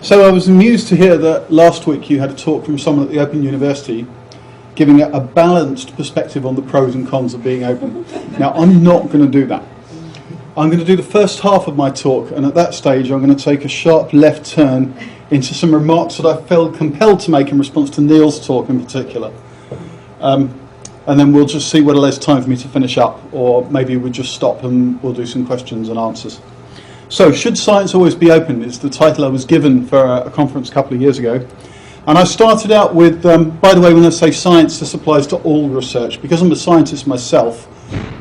So I was amused to hear that last week you had a talk from someone at the Open University giving a balanced perspective on the pros and cons of being open. Now, I'm not going to do that. I'm going to do the first half of my talk, and at that stage I'm going to take a sharp left turn into some remarks that I felt compelled to make in response to Neil's talk in particular. And then we'll just see whether there's time for me to finish up, or maybe we'll just stop and we'll do some questions and answers. So, should science always be open is the title I was given for a conference a couple of years ago. And I started out with, by the way, when I say science, this applies to all research. Because I'm a scientist myself,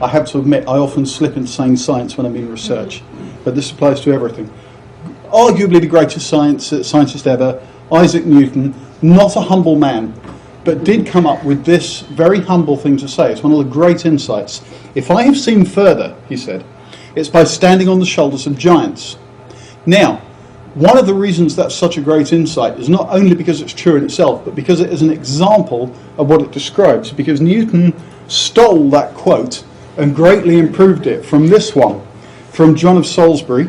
I have to admit I often slip into saying science when I'm in research. But this applies to everything. Arguably the greatest scientist ever, Isaac Newton, not a humble man, but did come up with this very humble thing to say. It's one of the great insights. If I have seen further, he said, it's by standing on the shoulders of giants. Now, one of the reasons that's such a great insight is not only because it's true in itself, but because it is an example of what it describes. Because Newton stole that quote and greatly improved it from this one, from John of Salisbury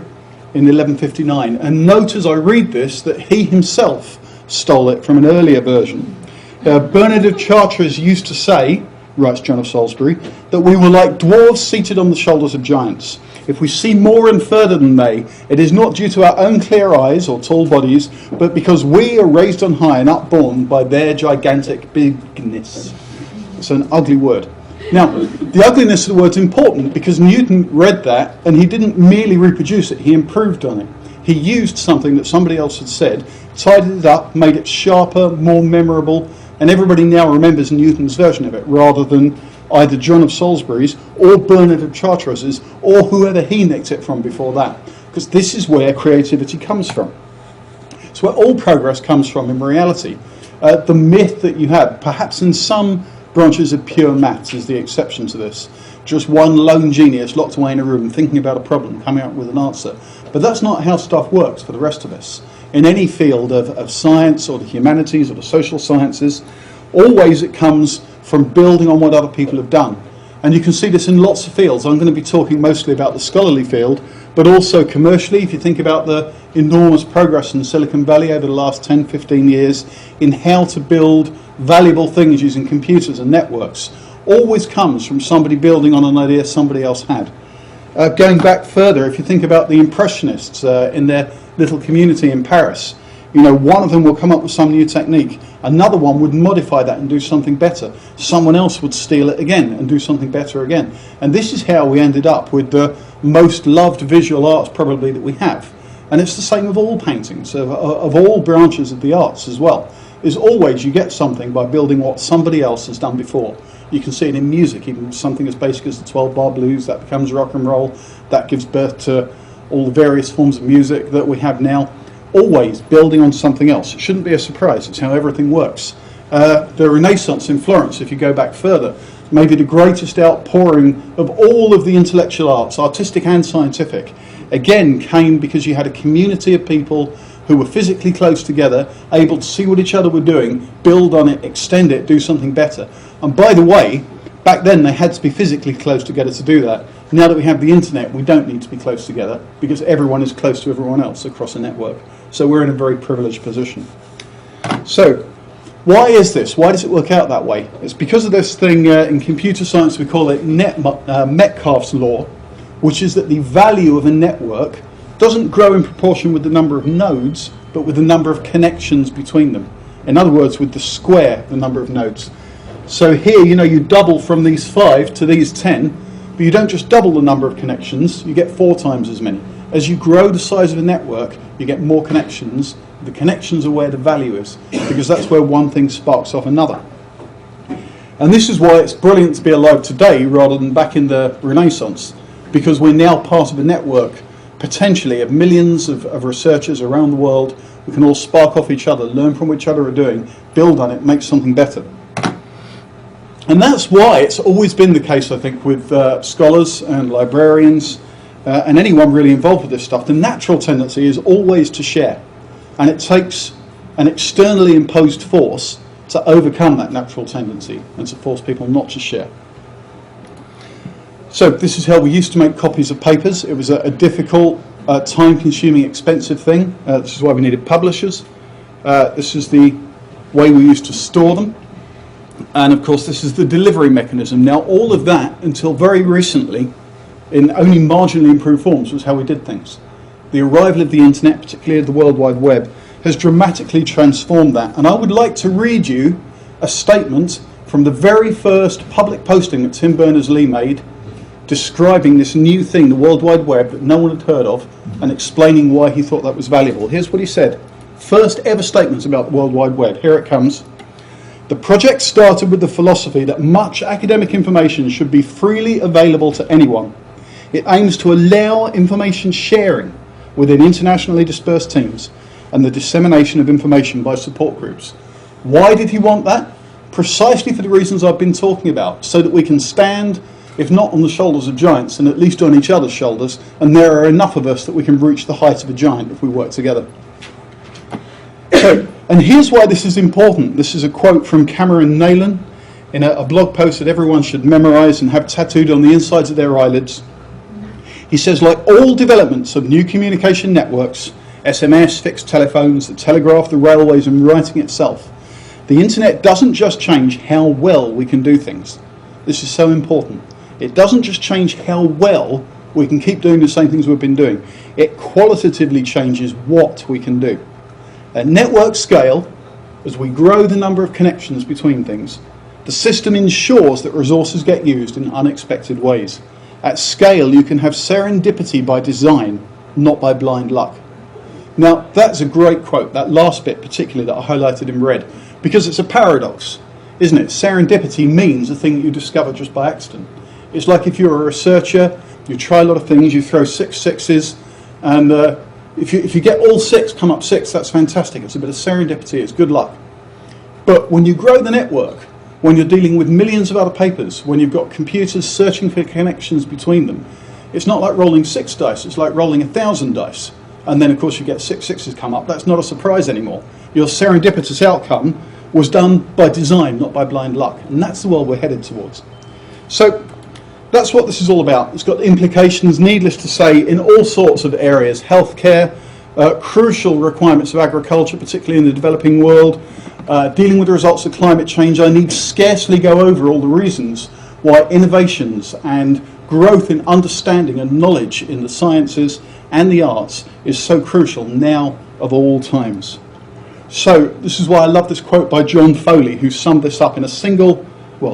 in 1159. And note as I read this that he himself stole it from an earlier version. Bernard of Chartres used to say, writes John of Salisbury, that we were like dwarves seated on the shoulders of giants. If we see more and further than they, it is not due to our own clear eyes or tall bodies, but because we are raised on high and upborne by their gigantic bigness. It's an ugly word. Now, the ugliness of the word's important because Newton read that and he didn't merely reproduce it, he improved on it. He used something that somebody else had said, tidied it up, made it sharper, more memorable, and everybody now remembers Newton's version of it rather than either John of Salisbury's or Bernard of Chartres's or whoever he nicked it from before that. Because this is where creativity comes from. It's where all progress comes from in reality. The myth that you have, perhaps in some branches of pure maths is the exception to this. Just one lone genius locked away in a room thinking about a problem, coming up with an answer. But that's not how stuff works for the rest of us. In any field of science or the humanities or the social sciences, always it comes from building on what other people have done. And you can see this in lots of fields. I'm going to be talking mostly about the scholarly field, but also commercially, if you think about the enormous progress in Silicon Valley over the last 10, 15 years in how to build valuable things using computers and networks, always comes from somebody building on an idea somebody else had. Going back further, if you think about the Impressionists in their little community in Paris, you know, one of them will come up with some new technique. Another one would modify that and do something better. Someone else would steal it again and do something better again. And this is how we ended up with the most loved visual arts probably that we have. And it's the same with all paintings, of all branches of the arts as well. Is always you get something by building what somebody else has done before. You can see it in music, even something as basic as the 12-bar blues, that becomes rock and roll, that gives birth to all the various forms of music that we have now. Always building on something else. It shouldn't be a surprise. It's how everything works. The Renaissance in Florence, if you go back further, maybe the greatest outpouring of all of the intellectual arts, artistic and scientific, again came because you had a community of people who were physically close together, able to see what each other were doing, build on it, extend it, do something better. And by the way, back then they had to be physically close together to do that. Now that we have the internet, we don't need to be close together because everyone is close to everyone else across a network. So we're in a very privileged position. So why is this? Why does it work out that way? It's because of this thing in computer science, we call it Metcalfe's law, which is that the value of a network doesn't grow in proportion with the number of nodes, but with the number of connections between them. In other words, with the square, the number of nodes. So here, you know, you double from these 5 to these 10, but you don't just double the number of connections, you get 4 times as many. As you grow the size of a network, you get more connections. The connections are where the value is, because that's where one thing sparks off another. And this is why it's brilliant to be alive today rather than back in the Renaissance, because we're now part of a network, potentially, of millions of researchers around the world. We can all spark off each other, learn from what each other are doing, build on it, make something better. And that's why it's always been the case, I think, with scholars and librarians and anyone really involved with this stuff. The natural tendency is always to share. And it takes an externally imposed force to overcome that natural tendency and to force people not to share. So this is how we used to make copies of papers. It was a difficult, time-consuming, expensive thing. This is why we needed publishers. This is the way we used to store them. And of course, this is the delivery mechanism. Now, all of that, until very recently, in only marginally improved forms, was how we did things. The arrival of the internet, particularly the World Wide Web, has dramatically transformed that. And I would like to read you a statement from the very first public posting that Tim Berners-Lee made, describing this new thing, the World Wide Web, that no one had heard of, and explaining why he thought that was valuable. Here's what he said. First ever statements about the World Wide Web. Here it comes. The project started with the philosophy that much academic information should be freely available to anyone. It aims to allow information sharing within internationally dispersed teams and the dissemination of information by support groups. Why did he want that? Precisely for the reasons I've been talking about, so that we can stand, if not on the shoulders of giants, and at least on each other's shoulders, and there are enough of us that we can reach the height of a giant if we work together. So, and here's why this is important. This is a quote from Cameron Neylon in a blog post that everyone should memorize and have tattooed on the insides of their eyelids. He says, like all developments of new communication networks, SMS, fixed telephones, the telegraph, the railways, and writing itself, the internet doesn't just change how well we can do things. This is so important. It doesn't just change how well we can keep doing the same things we've been doing. It qualitatively changes what we can do. At network scale, as we grow the number of connections between things, the system ensures that resources get used in unexpected ways. At scale, you can have serendipity by design, not by blind luck. Now, that's a great quote, that last bit particularly that I highlighted in red, because it's a paradox, isn't it? Serendipity means a thing that you discover just by accident. It's like if you're a researcher, you try a lot of things, you throw 6 sixes, and if you get all 6 come up 6, that's fantastic. It's a bit of serendipity, it's good luck. But when you grow the network, when you're dealing with millions of other papers, when you've got computers searching for connections between them, it's not like rolling 6 dice, it's like rolling 1,000 dice. And then, of course, you get 6 sixes come up. That's not a surprise anymore. Your serendipitous outcome was done by design, not by blind luck. And that's the world we're headed towards. So that's what this is all about. It's got implications, needless to say, in all sorts of areas. Healthcare, crucial requirements of agriculture, particularly in the developing world, dealing with the results of climate change. I need scarcely go over all the reasons why innovations and growth in understanding and knowledge in the sciences and the arts is so crucial now of all times. So this is why I love this quote by John Foley, who summed this up in a single,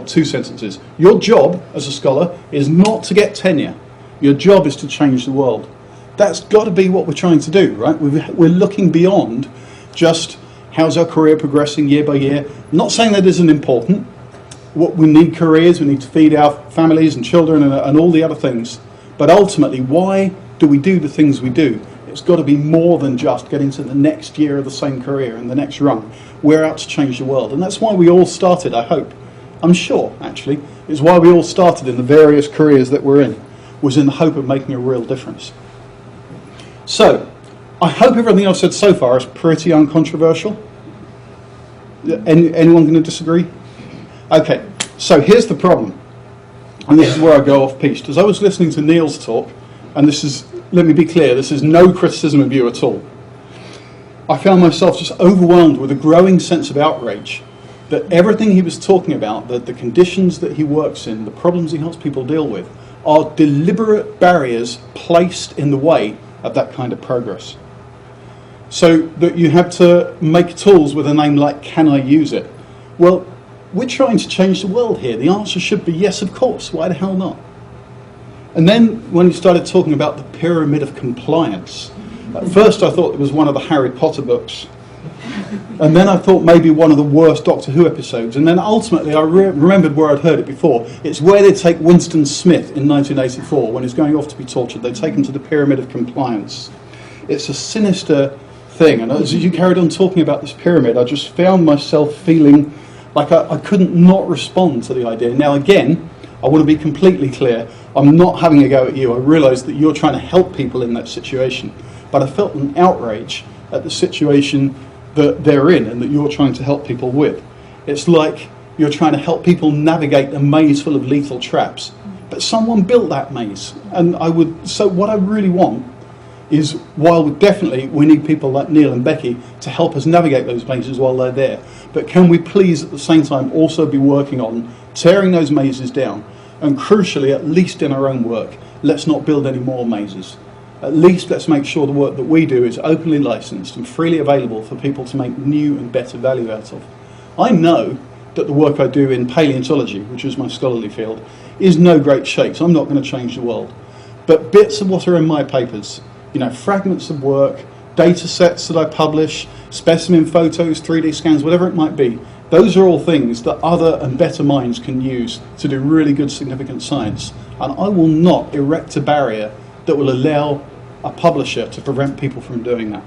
2 sentences. Your job as a scholar is not to get tenure. Your job is to change the world. That's got to be what we're trying to do, right? We're looking beyond just how's our career progressing year by year. I'm not saying that isn't important. What we need careers, we need to feed our families and children and all the other things. But ultimately, why do we do the things we do? It's got to be more than just getting to the next year of the same career and the next rung. We're out to change the world. And that's why we all started, I hope. I'm sure, actually, it's why we all started in the various careers that we're in, was in the hope of making a real difference. So, I hope everything I've said so far is pretty uncontroversial. Anyone going to disagree? Okay, so here's the problem. And this is where I go off-piste. As I was listening to Neil's talk, and this is, let me be clear, this is no criticism of you at all. I found myself just overwhelmed with a growing sense of outrage that everything he was talking about, that the conditions that he works in, the problems he helps people deal with, are deliberate barriers placed in the way of that kind of progress. So that you have to make tools with a name like Can I Use It? Well, we're trying to change the world here. The answer should be yes, of course. Why the hell not? And then when he started talking about the pyramid of compliance, at first I thought it was one of the Harry Potter books. And then I thought maybe one of the worst Doctor Who episodes. And then ultimately I remembered where I'd heard it before. It's where they take Winston Smith in 1984 when he's going off to be tortured. They take him to the pyramid of compliance. It's a sinister thing. And as you carried on talking about this pyramid, I just found myself feeling like I couldn't not respond to the idea. Now again, I want to be completely clear. I'm not having a go at you. I realise that you're trying to help people in that situation. But I felt an outrage at the situation that they're in and that you're trying to help people with. It's like you're trying to help people navigate a maze full of lethal traps. But someone built that maze. And so what I really want is while definitely we need people like Neil and Becky to help us navigate those mazes while they're there, but can we please at the same time also be working on tearing those mazes down, and crucially, at least in our own work, let's not build any more mazes. At least let's make sure the work that we do is openly licensed and freely available for people to make new and better value out of. I know that the work I do in paleontology, which is my scholarly field, is no great shakes. I'm not going to change the world. But bits of what are in my papers, fragments of work, data sets that I publish, specimen photos, 3D scans, whatever it might be, those are all things that other and better minds can use to do really good, significant science. And I will not erect a barrier that will allow a publisher to prevent people from doing that.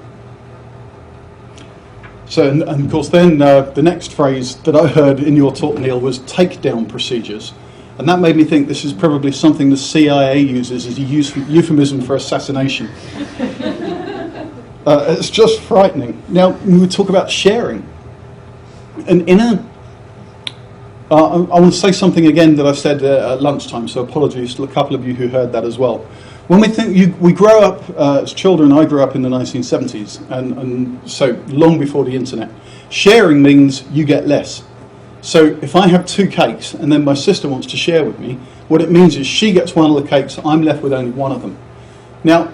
So, and of course, then the next phrase that I heard in your talk, Neil, was takedown procedures. And that made me think this is probably something the CIA uses as a euphemism for assassination. It's just frightening. Now, we talk about sharing. And I want to say something again that I said at lunchtime, so apologies to a couple of you who heard that as well. When we grow up as children, I grew up in the 1970s, and so long before the internet. Sharing means you get less. So if I have 2 cakes and then my sister wants to share with me, what it means is she gets one of the cakes, I'm left with only one of them. Now,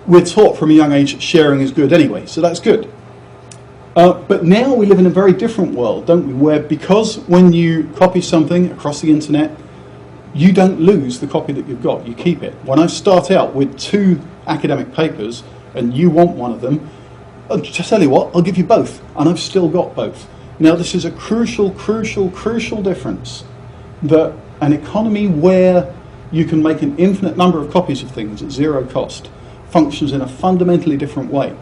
we're taught from a young age sharing is good anyway, so that's good. But now we live in a very different world, don't we? Where because when you copy something across the internet, you don't lose the copy that you've got, you keep it. When I start out with 2 academic papers and you want one of them, I'll just tell you what, I'll give you both, and I've still got both. Now this is a crucial difference, that an economy where you can make an infinite number of copies of things at 0 cost functions in a fundamentally different way.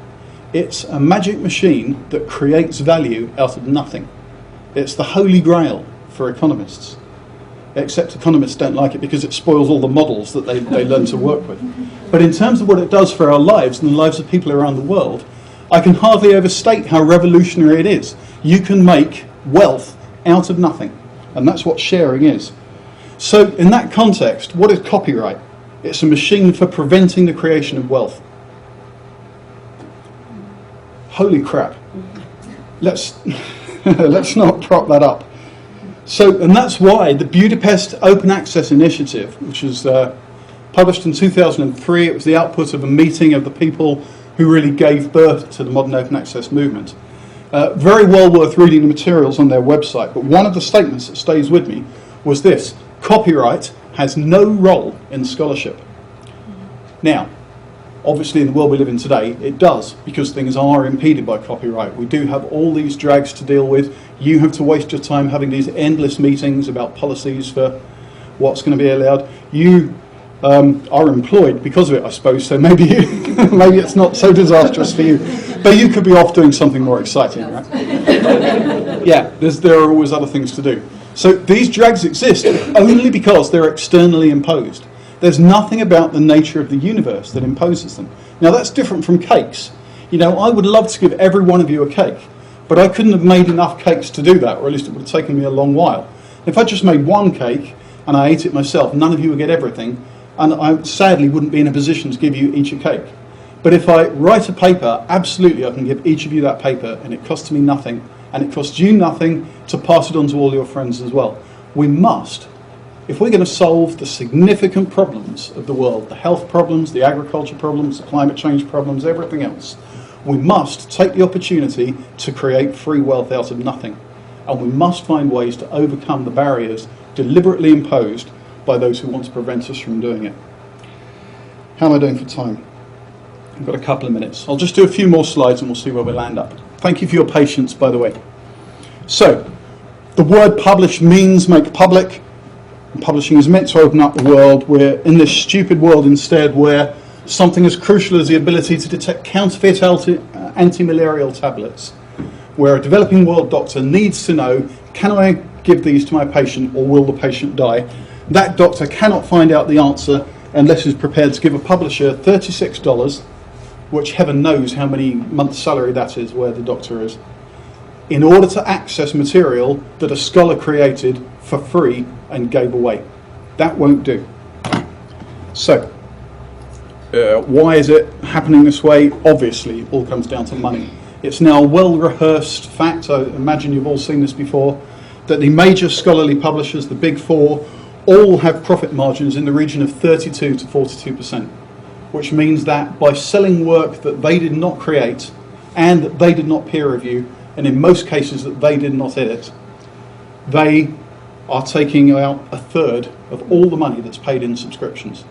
It's a magic machine that creates value out of nothing. It's the holy grail for economists. Except economists don't like it because it spoils all the models that they learn to work with. But in terms of what it does for our lives and the lives of people around the world, I can hardly overstate how revolutionary it is. You can make wealth out of nothing, and that's what sharing is. So in that context, what is copyright? It's a machine for preventing the creation of wealth. Holy crap. Let's not prop that up. So, and that's why the Budapest Open Access Initiative, which was published in 2003, it was the output of a meeting of the people who really gave birth to the modern open access movement. Very well worth reading the materials on their website, but one of the statements that stays with me was this: copyright has no role in scholarship. Now, obviously in the world we live in today, it does, because things are impeded by copyright. We do have all these drags to deal with. You have to waste your time having these endless meetings about policies for what's going to be allowed. You are employed because of it, I suppose, so maybe maybe it's not so disastrous for you. But you could be off doing something more exciting, right? Yeah, there are always other things to do. So these drags exist only because they're externally imposed. There's nothing about the nature of the universe that imposes them. Now that's different from cakes. I would love to give every one of you a cake, but I couldn't have made enough cakes to do that, or at least it would have taken me a long while. If I just made one cake and I ate it myself, none of you would get everything, and I sadly wouldn't be in a position to give you each a cake. But if I write a paper, absolutely I can give each of you that paper, and it costs me nothing, and it costs you nothing to pass it on to all your friends as well. We must, if we're going to solve the significant problems of the world, the health problems, the agriculture problems, the climate change problems, everything else, we must take the opportunity to create free wealth out of nothing. And we must find ways to overcome the barriers deliberately imposed by those who want to prevent us from doing it. How am I doing for time? I've got a couple of minutes. I'll just do a few more slides and we'll see where we land up. Thank you for your patience, by the way. So, the word publish means make public. Publishing is meant to open up the world. We're in this stupid world instead where something as crucial as the ability to detect counterfeit anti-malarial tablets, where a developing world doctor needs to know, can I give these to my patient or will the patient die? That doctor cannot find out the answer unless he's prepared to give a publisher $36, which heaven knows how many months' salary that is where the doctor is, in order to access material that a scholar created for free and gave away. That won't do. So, Why is it happening this way? Obviously, it all comes down to money. It's now a well-rehearsed fact, I imagine you've all seen this before, that the major scholarly publishers, the big four, all have profit margins in the region of 32 to 42%, which means that by selling work that they did not create and that they did not peer review, and in most cases that they did not edit, they are taking out a third of all the money that's paid in subscriptions.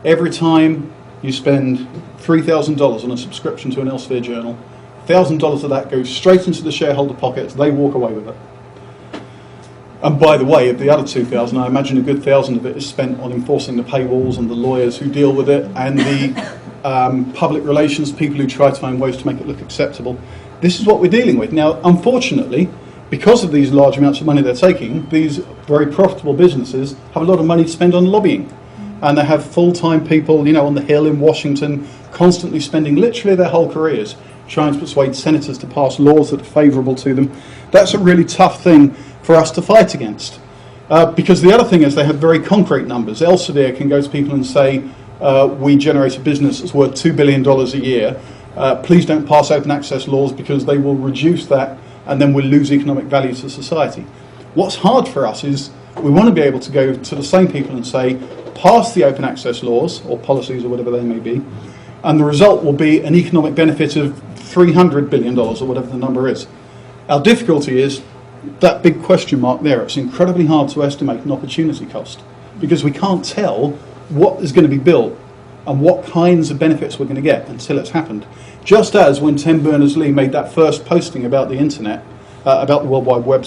Every time you spend $3,000 on a subscription to an Elsevier journal, $1,000 of that goes straight into the shareholder pockets. They walk away with it. And by the way, of the other 2,000, I imagine a good 1,000 of it is spent on enforcing the paywalls and the lawyers who deal with it and the public relations people who try to find ways to make it look acceptable. This is what we're dealing with. Now, unfortunately, because of these large amounts of money they're taking, these very profitable businesses have a lot of money to spend on lobbying. And they have full-time people, on the Hill in Washington, constantly spending literally their whole careers trying to persuade senators to pass laws that are favourable to them. That's a really tough thing for us to fight against. Because the other thing is they have very concrete numbers. Elsevier can go to people and say, we generate a business that's worth $2 billion a year. Please don't pass open access laws because they will reduce that and then we'll lose economic value to society. What's hard for us is we want to be able to go to the same people and say, pass the open access laws or policies or whatever they may be, and the result will be an economic benefit of $300 billion or whatever the number is. Our difficulty is that big question mark there. It's incredibly hard to estimate an opportunity cost because we can't tell what is going to be built and what kinds of benefits we're going to get until it's happened. Just as when Tim Berners-Lee made that first posting about the internet, about the World Wide Web,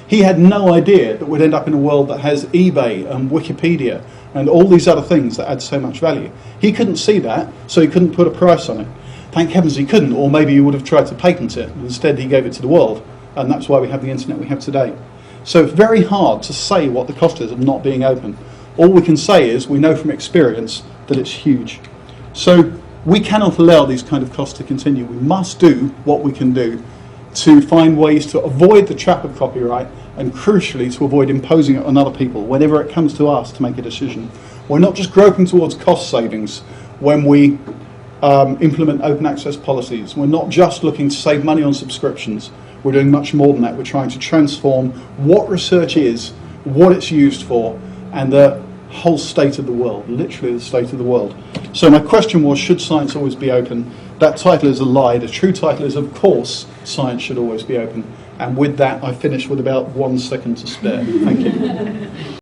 he had no idea that we'd end up in a world that has eBay and Wikipedia and all these other things that add so much value. He couldn't see that, so he couldn't put a price on it. Thank heavens he couldn't, or maybe he would have tried to patent it. Instead, he gave it to the world, and that's why we have the internet we have today. So it's very hard to say what the cost is of not being open. All we can say is we know from experience that it's huge. So we cannot allow these kind of costs to continue. We must do what we can do to find ways to avoid the trap of copyright and crucially to avoid imposing it on other people whenever it comes to us to make a decision. We're not just groping towards cost savings when we implement open access policies. We're not just looking to save money on subscriptions. We're doing much more than that. We're trying to transform what research is, what it's used for, and the whole state of the world, literally the state of the world. So my question was, should science always be open? That title is a lie. The true title is, of course, science should always be open. And with that, I finish with about 1 second to spare. Thank you.